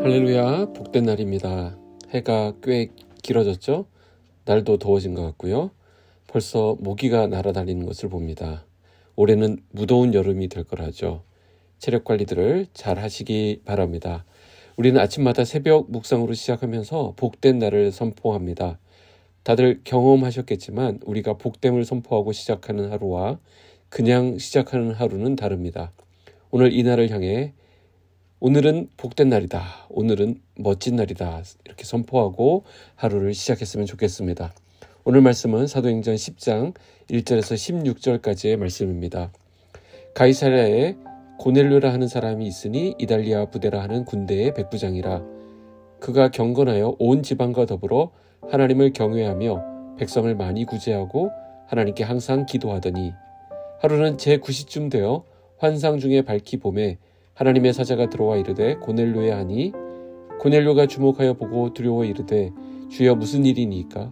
할렐루야, 복된 날입니다. 해가 꽤 길어졌죠? 날도 더워진 것 같고요. 벌써 모기가 날아다니는 것을 봅니다. 올해는 무더운 여름이 될 거라죠. 체력 관리들을 잘 하시기 바랍니다. 우리는 아침마다 새벽 묵상으로 시작하면서 복된 날을 선포합니다. 다들 경험하셨겠지만 우리가 복됨을 선포하고 시작하는 하루와 그냥 시작하는 하루는 다릅니다. 오늘 이 날을 향해 오늘은 복된 날이다. 오늘은 멋진 날이다. 이렇게 선포하고 하루를 시작했으면 좋겠습니다. 오늘 말씀은 사도행전 10장 1절에서 16절까지의 말씀입니다. 가이사랴에 고넬료라 하는 사람이 있으니 이달리아 부대라 하는 군대의 백부장이라. 그가 경건하여 온 지방과 더불어 하나님을 경외하며 백성을 많이 구제하고 하나님께 항상 기도하더니 하루는 제9시쯤 되어 환상 중에 밝히 봄에 하나님의 사자가 들어와 이르되 고넬료야 하니 고넬료가 주목하여 보고 두려워 이르되 주여 무슨 일이니까?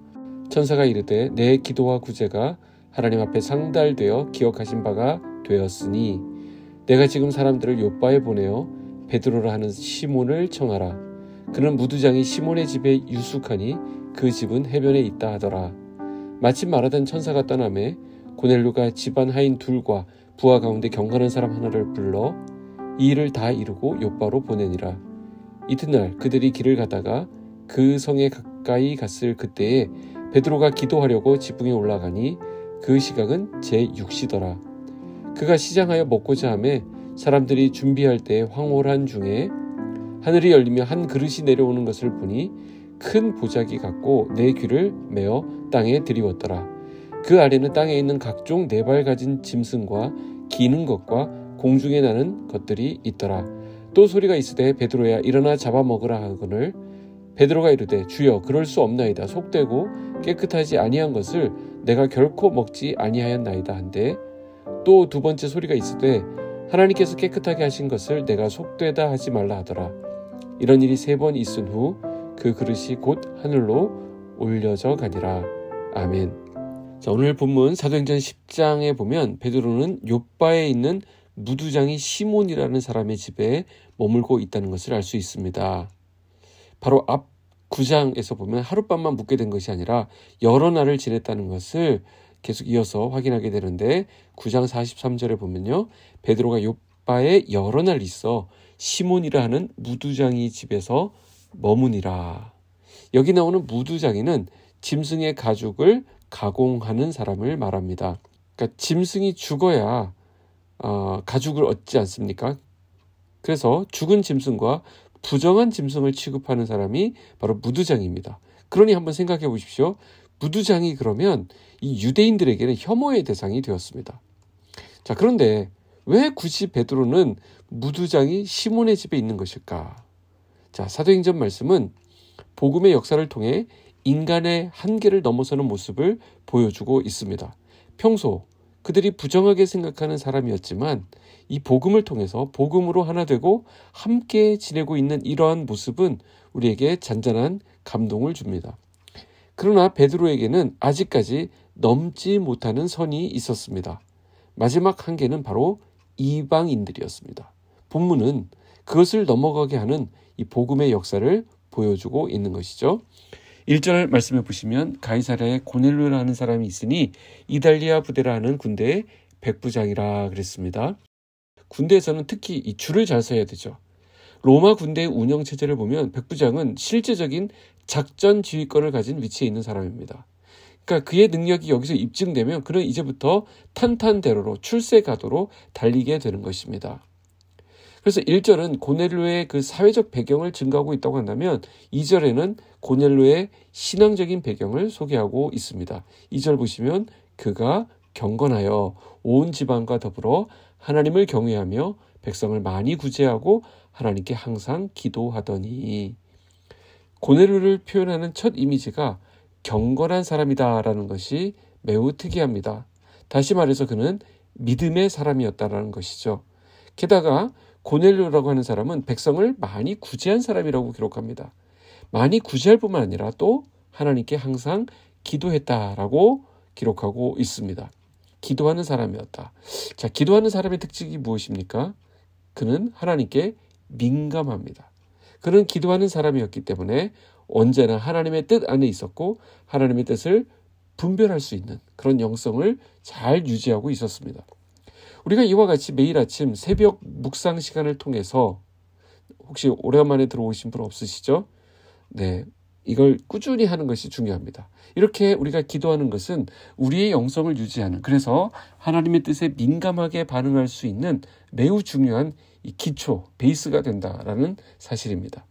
천사가 이르되 내 기도와 구제가 하나님 앞에 상달되어 기억하신 바가 되었으니 내가 지금 사람들을 요바에 보내어 베드로라 하는 시몬을 청하라. 그는 무두장이 시몬의 집에 유숙하니 그 집은 해변에 있다 하더라. 마침 말하던 천사가 떠나매 고넬료가 집안 하인 둘과 부하 가운데 경건한 사람 하나를 불러 이 일을 다 이루고 요바로 보내니라. 이튿날 그들이 길을 가다가 그 성에 가까이 갔을 그때에 베드로가 기도하려고 지붕에 올라가니 그 시각은 제6시더라. 그가 시장하여 먹고자 하매 사람들이 준비할 때 황홀한 중에 하늘이 열리며 한 그릇이 내려오는 것을 보니 큰 보자기 같고 네 귀를 메어 땅에 들이웠더라. 그 아래는 땅에 있는 각종 네 발 가진 짐승과 기는 것과 공중에 나는 것들이 있더라. 또 소리가 있으되 베드로야 일어나 잡아먹으라 하거늘 베드로가 이르되 주여 그럴 수 없나이다. 속되고 깨끗하지 아니한 것을 내가 결코 먹지 아니하였나이다 한데 또 두 번째 소리가 있으되 하나님께서 깨끗하게 하신 것을 내가 속되다 하지 말라 하더라. 이런 일이 3번 있은 후 그 그릇이 곧 하늘로 올려져 가니라. 아멘. 자, 오늘 본문 사도행전 10장에 보면 베드로는 요바에 있는 무두장이 시몬이라는 사람의 집에 머물고 있다는 것을 알 수 있습니다. 바로 앞 9장에서 보면 하룻밤만 묵게 된 것이 아니라 여러 날을 지냈다는 것을 계속 이어서 확인하게 되는데 9장 43절에 보면요. 베드로가 요바에 여러 날 있어 시몬이라 하는 무두장이 집에서 머무니라. 여기 나오는 무두장이는 짐승의 가죽을 가공하는 사람을 말합니다. 그러니까 짐승이 죽어야 가죽을 얻지 않습니까? 그래서 죽은 짐승과 부정한 짐승을 취급하는 사람이 바로 무두장입니다. 그러니 한번 생각해 보십시오. 무두장이 그러면 이 유대인들에게는 혐오의 대상이 되었습니다. 자, 그런데 왜 굳이 베드로는 무두장이 시몬의 집에 있는 것일까? 자, 사도행전 말씀은 복음의 역사를 통해 인간의 한계를 넘어서는 모습을 보여주고 있습니다. 평소 그들이 부정하게 생각하는 사람이었지만 이 복음을 통해서 복음으로 하나 되고 함께 지내고 있는 이러한 모습은 우리에게 잔잔한 감동을 줍니다. 그러나 베드로에게는 아직까지 넘지 못하는 선이 있었습니다. 마지막 한계는 바로 이방인들이었습니다. 본문은 그것을 넘어가게 하는 이 복음의 역사를 보여주고 있는 것이죠. 1절 말씀해 보시면 가이사랴에 고넬료라 하는 사람이 있으니 이달리아 부대라 하는 군대의 백부장이라 그랬습니다. 군대에서는 특히 이 줄을 잘 서야 되죠. 로마 군대의 운영 체제를 보면 백부장은 실제적인 작전 지휘권을 가진 위치에 있는 사람입니다. 그러니까 그의 능력이 여기서 입증되면 그는 이제부터 탄탄대로로 출세가도로 달리게 되는 것입니다. 그래서 1절은 고넬료의 그 사회적 배경을 증거하고 있다고 한다면 2절에는 고넬료의 신앙적인 배경을 소개하고 있습니다. 2절 보시면 그가 경건하여 온 지방과 더불어 하나님을 경외하며 백성을 많이 구제하고 하나님께 항상 기도하더니 고넬료를 표현하는 첫 이미지가 경건한 사람이다라는 것이 매우 특이합니다. 다시 말해서 그는 믿음의 사람이었다라는 것이죠. 게다가 고넬료라고 하는 사람은 백성을 많이 구제한 사람이라고 기록합니다. 많이 구제할 뿐만 아니라 또 하나님께 항상 기도했다라고 기록하고 있습니다. 기도하는 사람이었다. 자, 기도하는 사람의 특징이 무엇입니까? 그는 하나님께 민감합니다. 그는 기도하는 사람이었기 때문에 언제나 하나님의 뜻 안에 있었고 하나님의 뜻을 분별할 수 있는 그런 영성을 잘 유지하고 있었습니다. 우리가 이와 같이 매일 아침 새벽 묵상 시간을 통해서 혹시 오랜만에 들어오신 분 없으시죠? 네, 이걸 꾸준히 하는 것이 중요합니다. 이렇게 우리가 기도하는 것은 우리의 영성을 유지하는, 그래서 하나님의 뜻에 민감하게 반응할 수 있는 매우 중요한 이 기초, 베이스가 된다라는 사실입니다.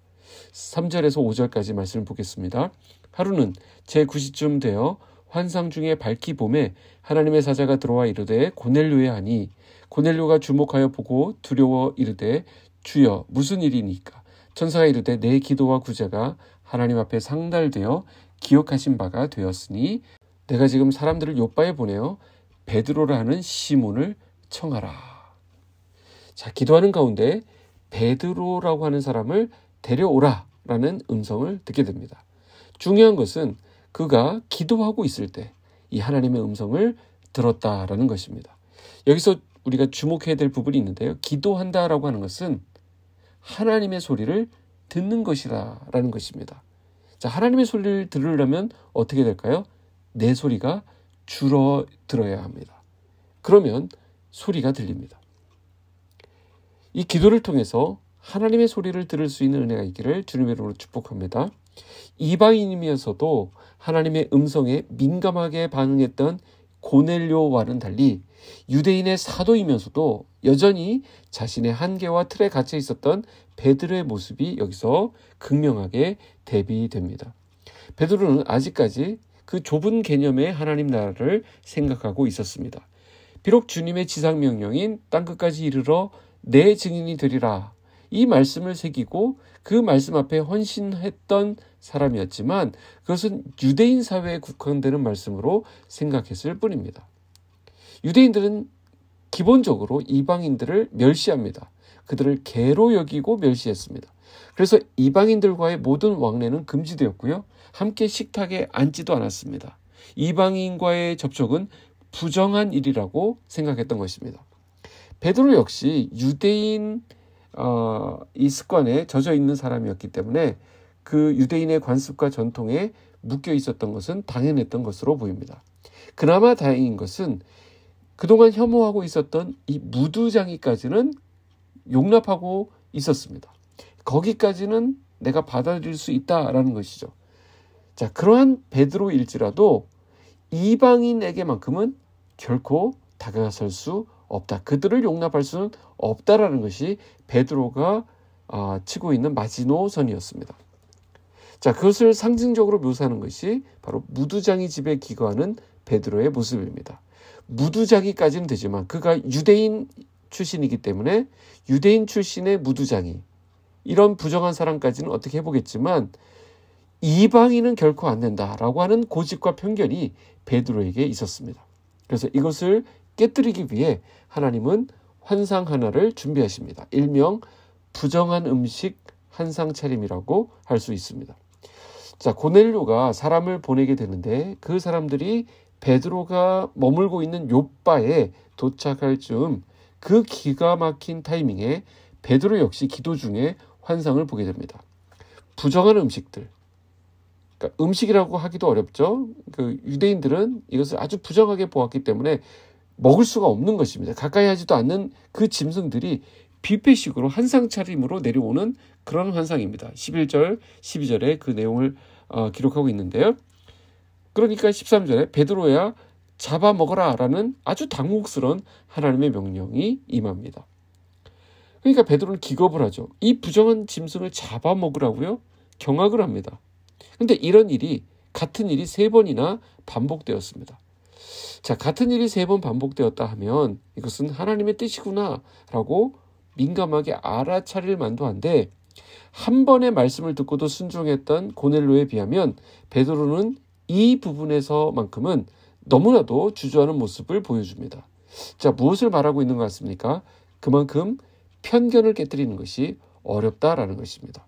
3절에서 5절까지 말씀을 보겠습니다. 하루는 제9시쯤 되어 환상 중에 밝기 봄에 하나님의 사자가 들어와 이르되 고넬료야 하니, 고넬료가 주목하여 보고 두려워 이르되 주여 무슨 일이니까? 천사가 이르되 내 기도와 구제가 하나님 앞에 상달되어 기억하신 바가 되었으니 내가 지금 사람들을 요바에 보내어 베드로라 하는 시몬을 청하라. 자, 기도하는 가운데 베드로라고 하는 사람을 데려오라 라는 음성을 듣게 됩니다. 중요한 것은 그가 기도하고 있을 때 이 하나님의 음성을 들었다라는 것입니다. 여기서 우리가 주목해야 될 부분이 있는데요. 기도한다라고 하는 것은 하나님의 소리를 듣는 것이라는 것입니다. 자, 하나님의 소리를 들으려면 어떻게 될까요? 내 소리가 줄어들어야 합니다. 그러면 소리가 들립니다. 이 기도를 통해서 하나님의 소리를 들을 수 있는 은혜가 있기를 주님의 이름으로 축복합니다. 이방인이면서도 하나님의 음성에 민감하게 반응했던 고넬료와는 달리 유대인의 사도이면서도 여전히 자신의 한계와 틀에 갇혀 있었던 베드로의 모습이 여기서 극명하게 대비됩니다. 베드로는 아직까지 그 좁은 개념의 하나님 나라를 생각하고 있었습니다. 비록 주님의 지상명령인 땅끝까지 이르러 내 증인이 되리라, 이 말씀을 새기고 그 말씀 앞에 헌신했던 사람이었지만 그것은 유대인 사회에 국한되는 말씀으로 생각했을 뿐입니다. 유대인들은 기본적으로 이방인들을 멸시합니다. 그들을 개로 여기고 멸시했습니다. 그래서 이방인들과의 모든 왕래는 금지되었고요. 함께 식탁에 앉지도 않았습니다. 이방인과의 접촉은 부정한 일이라고 생각했던 것입니다. 베드로 역시 유대인 이 습관에 젖어 있는 사람이었기 때문에 그 유대인의 관습과 전통에 묶여 있었던 것은 당연했던 것으로 보입니다. 그나마 다행인 것은 그동안 혐오하고 있었던 이 무두장이까지는 용납하고 있었습니다. 거기까지는 내가 받아들일 수 있다라는 것이죠. 자, 그러한 베드로일지라도 이방인에게만큼은 결코 다가설 수 없다. 그들을 용납할 수는 없다라는 것이 베드로가 치고 있는 마지노선이었습니다. 자, 그것을 상징적으로 묘사하는 것이 바로 무두장이 집에 기거하는 베드로의 모습입니다. 무두장이까지는 되지만 그가 유대인 출신이기 때문에 유대인 출신의 무두장이, 이런 부정한 사람까지는 어떻게 해보겠지만 이방인은 결코 안 된다라고 하는 고집과 편견이 베드로에게 있었습니다. 그래서 이것을 깨뜨리기 위해 하나님은 환상 하나를 준비하십니다. 일명 부정한 음식 한상 차림이라고 할 수 있습니다. 자, 고넬료가 사람을 보내게 되는데 그 사람들이 베드로가 머물고 있는 욥바에 도착할 즈음 그 기가 막힌 타이밍에 베드로 역시 기도 중에 환상을 보게 됩니다. 부정한 음식들, 그러니까 음식이라고 하기도 어렵죠. 그 유대인들은 이것을 아주 부정하게 보았기 때문에 먹을 수가 없는 것입니다. 가까이 하지도 않는 그 짐승들이 뷔페식으로 한상 차림으로 내려오는 그런 환상입니다. 11절, 12절에 그 내용을 기록하고 있는데요. 그러니까 13절에 베드로야 잡아먹어라 라는 아주 당혹스러운 하나님의 명령이 임합니다. 그러니까 베드로는 기겁을 하죠. 이 부정한 짐승을 잡아먹으라고요? 경악을 합니다. 그런데 이런 일이, 같은 일이 3번이나 반복되었습니다. 자, 같은 일이 3번 반복되었다 하면 이것은 하나님의 뜻이구나 라고 민감하게 알아차릴 만도 한데, 한 번의 말씀을 듣고도 순종했던 고넬료에 비하면 베드로는 이 부분에서만큼은 너무나도 주저하는 모습을 보여줍니다. 자, 무엇을 말하고 있는 것 같습니까? 그만큼 편견을 깨뜨리는 것이 어렵다라는 것입니다.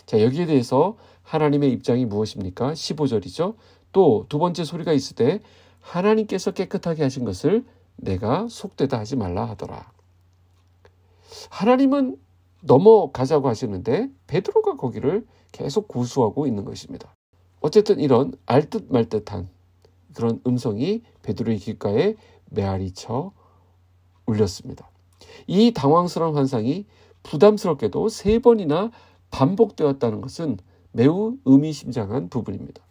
자, 여기에 대해서 하나님의 입장이 무엇입니까? 15절이죠. 또 두 번째 소리가 있을 때 하나님께서 깨끗하게 하신 것을 내가 속되다 하지 말라 하더라. 하나님은 넘어가자고 하시는데 베드로가 거기를 계속 고수하고 있는 것입니다. 어쨌든 이런 알듯 말듯한 그런 음성이 베드로의 귓가에 메아리쳐 울렸습니다. 이 당황스러운 환상이 부담스럽게도 3번이나 반복되었다는 것은 매우 의미심장한 부분입니다.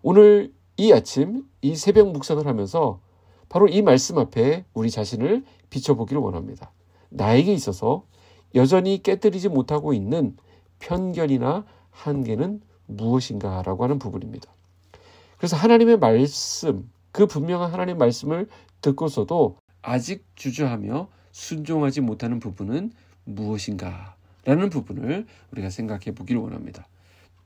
오늘 이 아침 이 새벽 묵상을 하면서 바로 이 말씀 앞에 우리 자신을 비춰보기를 원합니다. 나에게 있어서 여전히 깨뜨리지 못하고 있는 편견이나 한계는 무엇인가 라고 하는 부분입니다. 그래서 하나님의 말씀, 그 분명한 하나님의 말씀을 듣고서도 아직 주저하며 순종하지 못하는 부분은 무엇인가 라는 부분을 우리가 생각해 보기를 원합니다.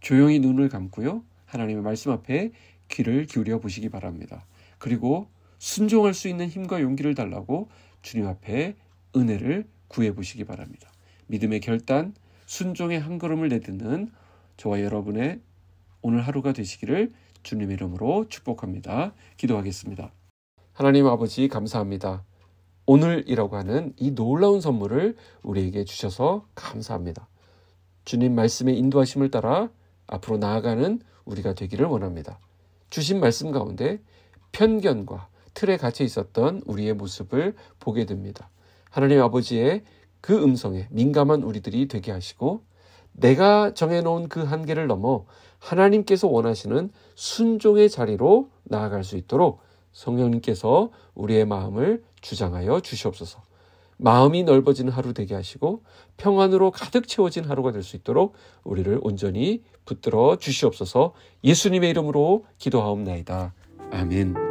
조용히 눈을 감고요. 하나님의 말씀 앞에 귀를 기울여 보시기 바랍니다. 그리고 순종할 수 있는 힘과 용기를 달라고 주님 앞에 은혜를 구해 보시기 바랍니다. 믿음의 결단, 순종의 한 걸음을 내딛는 저와 여러분의 오늘 하루가 되시기를 주님의 이름으로 축복합니다. 기도하겠습니다. 하나님 아버지 감사합니다. 오늘이라고 하는 이 놀라운 선물을 우리에게 주셔서 감사합니다. 주님 말씀의 인도하심을 따라 앞으로 나아가는 우리가 되기를 원합니다. 주신 말씀 가운데 편견과 틀에 갇혀 있었던 우리의 모습을 보게 됩니다. 하나님 아버지의 그 음성에 민감한 우리들이 되게 하시고 내가 정해놓은 그 한계를 넘어 하나님께서 원하시는 순종의 자리로 나아갈 수 있도록 성령님께서 우리의 마음을 주장하여 주시옵소서. 마음이 넓어지는 하루 되게 하시고 평안으로 가득 채워진 하루가 될 수 있도록 우리를 온전히 붙들어 주시옵소서. 예수님의 이름으로 기도하옵나이다. 아멘.